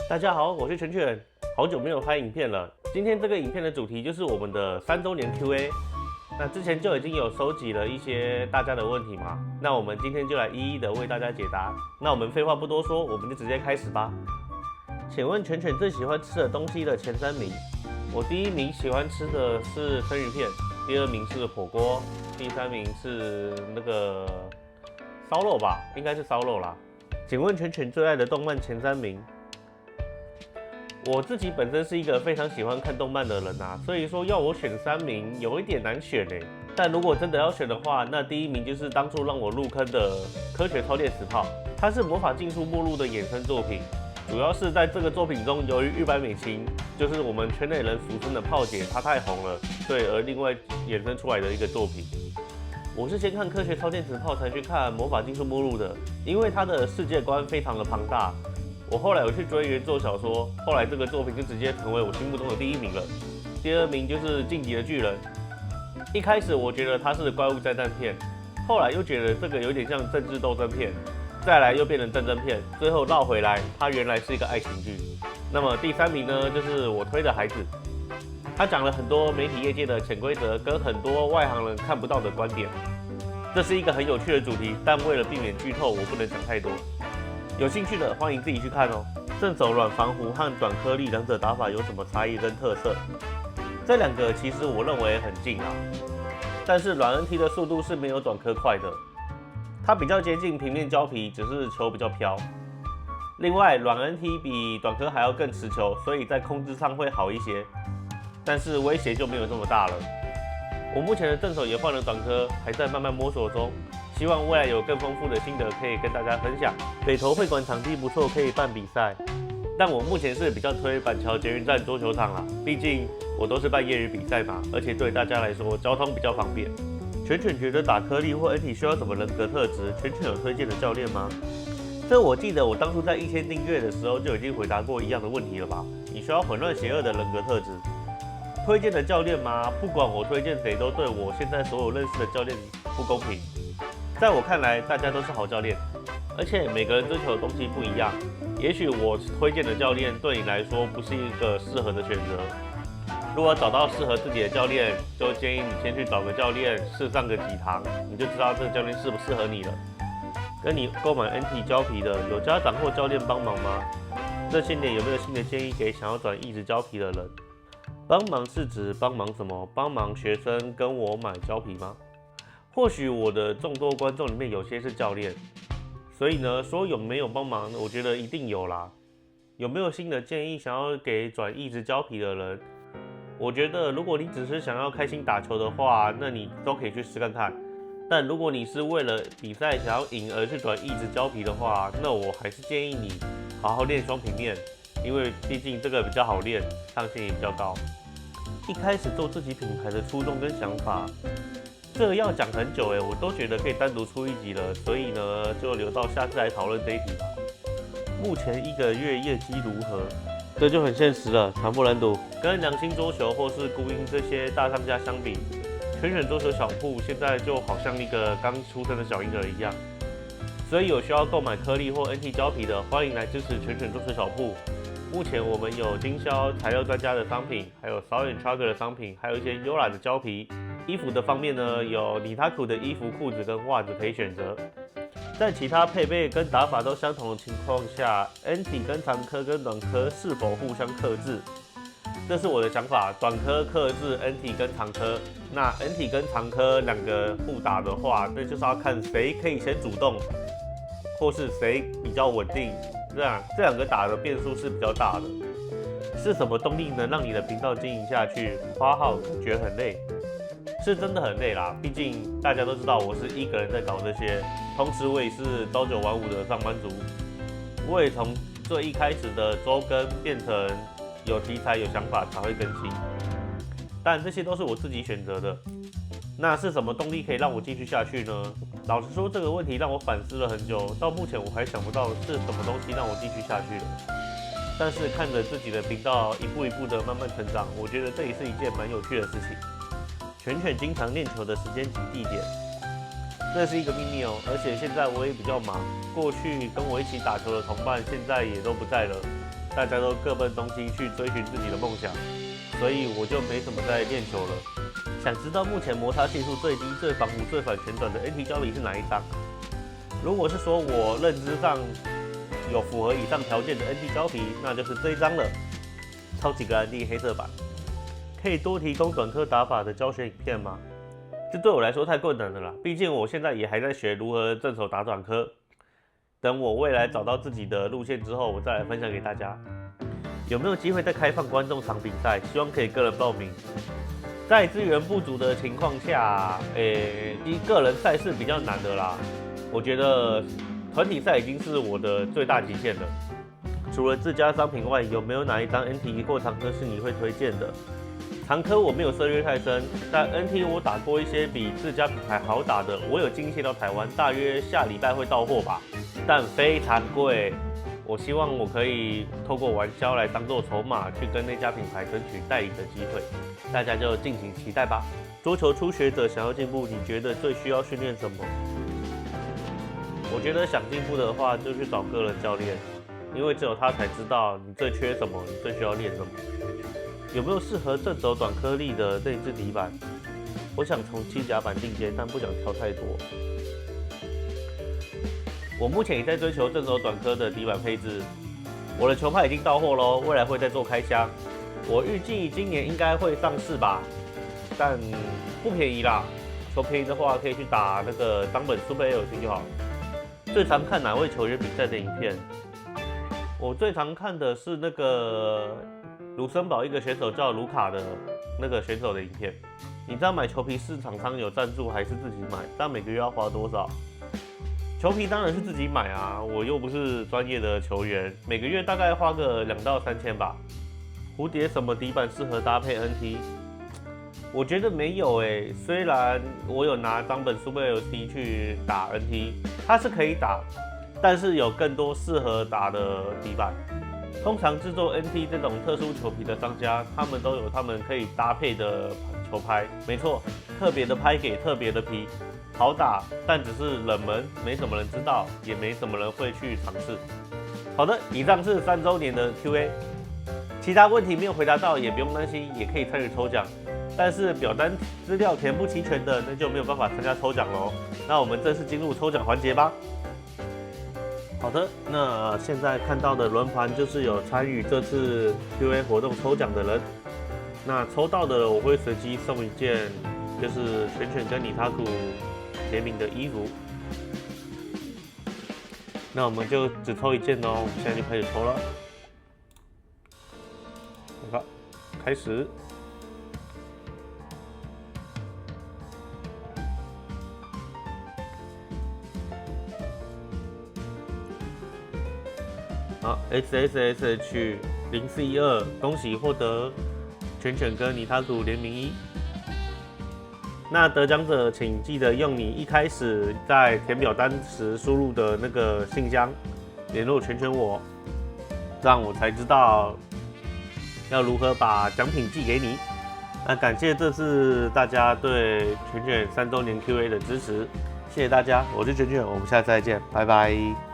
大家好，我是全全，好久没有拍影片了。今天这个影片的主题就是我们的3周年 Q&A。那之前就已经有收集了一些大家的问题嘛，那我们今天就来一一的为大家解答。那我们废话不多说，我们就直接开始吧。请问全全最喜欢吃的东西的前3名？我第1名喜欢吃的是生鱼片，第2名是火锅，第3名是那个烧肉吧，应该是烧肉啦。请问全全最爱的动漫前3名？我自己本身是一个非常喜欢看动漫的人啊，所以说要我选3名有一点难选欸。但如果真的要选的话，那第1名就是当初让我入坑的《科学超电磁炮》，它是魔法禁书目录的衍生作品，主要是在这个作品中，由于日版美琴就是我们圈内人俗称的炮姐，她太红了，所以而另外衍生出来的一个作品。我是先看《科学超电磁炮》才去看魔法禁书目录的，因为它的世界观非常的庞大。我后来有去追原作小说，后来这个作品就直接成为我心目中的第1名了。第2名就是《进击的巨人》。一开始我觉得它是怪物灾难片，后来又觉得这个有点像政治斗争片，再来又变成战争片，最后绕回来，它原来是一个爱情剧。那么第3名呢，就是我推的《孩子》，他讲了很多媒体业界的潜规则，跟很多外行人看不到的观点。这是一个很有趣的主题，但为了避免剧透，我不能讲太多。有兴趣的欢迎自己去看哦。正手软防弧和短颗粒两者打法有什么差异跟特色？这2个其实我认为很近啊，但是软 NT 的速度是没有短颗快的，它比较接近平面胶皮，只是球比较飘。另外，软 NT 比短颗还要更持球，所以在控制上会好一些，但是威胁就没有这么大了。我目前的正手也换了短颗，还在慢慢摸索中。希望未来有更丰富的心得可以跟大家分享。北投会馆场地不错，可以办比赛，但我目前是比较推板桥捷运站桌球场啦，毕竟我都是办业余比赛嘛，而且对大家来说交通比较方便。全全觉得打颗粒或 NT 需要什么人格特质？全全有推荐的教练吗？这我记得我当初在1000订阅的时候就已经回答过一样的问题了吧？你需要混乱邪恶的人格特质。推荐的教练吗？不管我推荐谁，都对我现在所有认识的教练不公平。在我看来，大家都是好教练，而且每个人追求的东西不一样。也许我推荐的教练对你来说不是一个适合的选择。如果找到适合自己的教练，就建议你先去找个教练试上个几堂，你就知道这个教练适不适合你了。跟你购买 NT 胶皮的，有家长或教练帮忙吗？这些年有没有新的建议给想要转一直胶皮的人？帮忙是指帮忙什么？帮忙学生跟我买胶皮吗？或许我的众多观众里面有些是教练，所以呢，说有没有帮忙，我觉得一定有啦。有没有新的建议想要给转一直胶皮的人？我觉得如果你只是想要开心打球的话，那你都可以去试看看。但如果你是为了比赛想要赢而去转一直胶皮的话，那我还是建议你好好练双平面，因为毕竟这个比较好练，上限也比较高。一开始做自己品牌的初衷跟想法。这个要讲很久我都觉得可以单独出一集了，所以呢，就留到下次来讨论这一题吧。目前1个月业绩如何？这就很现实了。传播难度跟良心桌球或是孤鹰这些大商家相比，全选桌球小铺现在就好像一个刚出生的小婴儿一样。所以有需要购买颗粒或 NT 胶皮的，欢迎来支持全选桌球小铺。目前我们有经销材料专家的商品，还有扫眼 Trager 的商品，还有一些优雅的胶皮。衣服的方面呢，有Nitaku的衣服、裤子跟袜子可以选择。在其他配备跟打法都相同的情况下 ，NT 跟长颗跟短颗是否互相克制？这是我的想法，短颗克制 NT 跟长颗。那 NT 跟长颗2个互打的话，那就是要看谁可以先主动，或是谁比较稳定。这2个打的变数是比较大的。是什么动力能让你的频道经营下去？花号感觉很累。是真的很累啦，毕竟大家都知道我是一个人在搞这些，同时我也是朝9晚5的上班族。我也从最一开始的周更变成有题材有想法才会更新，但这些都是我自己选择的。那是什么动力可以让我继续下去呢？老实说，这个问题让我反思了很久，到目前我还想不到是什么东西让我继续下去了。但是看着自己的频道一步一步的慢慢成长，我觉得这也是一件蛮有趣的事情。全全经常练球的时间及地点，这是一个秘密哦。而且现在我也比较忙，过去跟我一起打球的同伴现在也都不在了，大家都各奔东西去追寻自己的梦想，所以我就没怎么在练球了。想知道目前摩擦系数最低、最防弧、最反旋转的 NT 胶皮是哪一张？如果是说我认知上有符合以上条件的 NT 胶皮，那就是这一张了。超级格兰蒂黑色版，可以多提供短科打法的教学影片吗？这对我来说太困难了啦，毕竟我现在也还在学如何正手打短科。等我未来找到自己的路线之后，我再来分享给大家。有没有机会再开放观众场比赛？希望可以个人报名。在资源不足的情况下，个人赛事比较难的啦。我觉得团体赛已经是我的最大极限了。除了自家商品外，有没有哪一张 NT 或长科是你会推荐的？长科我没有涉猎太深，但 NT 我打过一些比自家品牌好打的，我有进线到台湾，大约下礼拜会到货吧，但非常贵。我希望我可以透过玩销来当做筹码，去跟那家品牌争取代理的机会，大家就敬请期待吧。桌球初学者想要进步，你觉得最需要训练什么？我觉得想进步的话，就去找个人教练，因为只有他才知道你最缺什么，你最需要练什么。有没有适合正手短颗粒的内置底板？我想从机甲板进阶，但不想挑太多。我目前也在追求正手短颗的底板配置，我的球拍已经到货喽，未来会再做开箱。我预计今年应该会上市吧，但不便宜啦。求便宜的话，可以去打那个冈本 Super LC 就好。最常看哪位球员比赛的影片？我最常看的是那个卢森堡一个选手叫卢卡的那个选手的影片。你知道买球皮是厂商有赞助还是自己买？但每个月要花多少？球皮当然是自己买啊，我又不是专业的球员，每个月大概花个2到3千吧。蝴蝶什么底板适合搭配 NT？ 我觉得没有虽然我有拿冈本 Super LC 去打 NT， 它是可以打，但是有更多适合打的底板。通常制作 NT 这种特殊球皮的商家，他们都有他们可以搭配的球拍。没错，特别的拍给特别的皮。好打，但只是冷门，没什么人知道，也没什么人会去尝试。好的，以上是3周年的 Q&A， 其他问题没有回答到也不用担心，也可以参与抽奖。但是表单资料填不齐全的，那就没有办法参加抽奖喽。那我们正式进入抽奖环节吧。好的，那现在看到的轮盘就是有参与这次 Q&A 活动抽奖的人。那抽到的我会随机送一件，就是犬犬跟尼塔古联名的衣服。那我们就只抽一件哦，我们现在就开始抽了。好，开始。好 ，XSSH 0412，恭喜获得犬犬跟尼塔古联名衣。那得奖者请记得用你一开始在填表单时输入的那个信箱联络犬犬我，让我才知道要如何把奖品寄给你。那感谢这次大家对犬犬3周年 Q&A 的支持，谢谢大家，我是犬犬，我们下次再见，拜拜。